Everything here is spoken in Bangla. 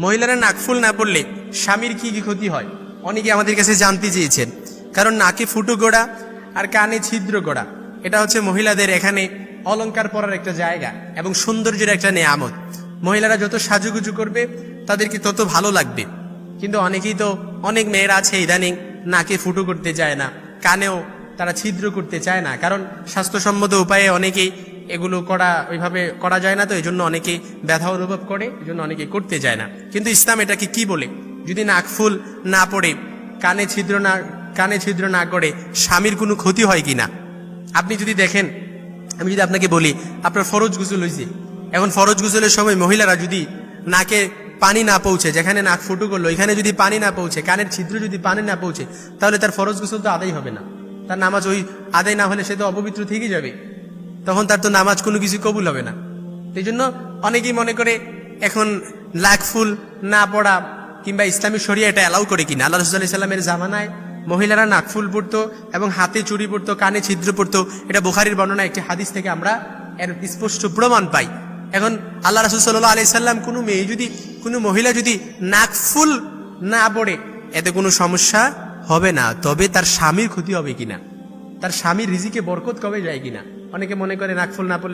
মহিলারা নাকফুল না পড়লে স্বামীর কি কি ক্ষতি হয় অনেকে আমাদের কাছে জানতে চেয়েছেন। কারণ নাকে ফুটো গোড়া আর কানে ছিদ্র গোড়া এটা হচ্ছে মহিলাদের এখানে অলংকার পরার একটা জায়গা এবং সৌন্দর্যের একটা নেয়ামত। মহিলারা যত সাজুগুজু করবে তাদেরকে তত ভালো লাগবে। কিন্তু অনেকেই তো অনেক মেয়েরা আছে ইদানিং নাকে ফুটো করতে চায় না, কানেও তারা ছিদ্র করতে চায় না, কারণ স্বাস্থ্যসম্মত উপায়ে অনেকেই এগুলো ওইভাবে করা যায় না, তো এই জন্য অনেকে ব্যথা অনুভব করে, এই জন্য অনেকে করতে চায় না। কিন্তু ইসলাম এটাকে কি বলে, যদি নাকফুল না পড়ে কানে ছিদ্র না করে স্বামীর কোনো ক্ষতি হয় কিনা। আপনি যদি দেখেন, আমি যদি আপনাকে বলি আপনার ফরজ গোসল হয়েছে, এখন ফরজ গোসলের সময় মহিলারা যদি নাকে পানি না পৌঁছে, যেখানে নাক ফুটো করলো এখানে যদি পানি না পৌঁছে, কানের ছিদ্র যদি পানি না পৌঁছে, তাহলে তার ফরজ গোসল তো আদায় হবে না। তার নামাজ ওই আদায় না হলে সে তো অপবিত্র থেকেই যাবে, তখন তার তো নামাজ কোনো কিছু কবুল হবে না। এই জন্য অনেকেই মনে করে এখন নাকফুল না পড়া কিংবা ইসলামী শরিয়া এটা অ্যালাউ করে কিনা। আল্লাহ রাসূলুল্লাহ সাল্লাল্লাহু আলাইহি ওয়াসাল্লামের জামানায় মহিলারা নাকফুল পড়তো এবং হাতে চুড়ি পড়তো, কানে ছিদ্র পড়তো। এটা বুখারীর বর্ণনা একটি হাদিস থেকে আমরা এর স্পষ্ট প্রমাণ পাই। এখন আল্লাহ রাসূল সাল্লাল্লাহু আলাইহি সাল্লাম কোনো মহিলা যদি নাকফুল না পড়ে এতে কোনো সমস্যা হবে না, তবে তার স্বামীর ক্ষতি হবে কিনা, তার স্বামীর রিজিকে বরকত কবে যায় কিনা। অনেকে মনে করে নাকফুল না পড়লে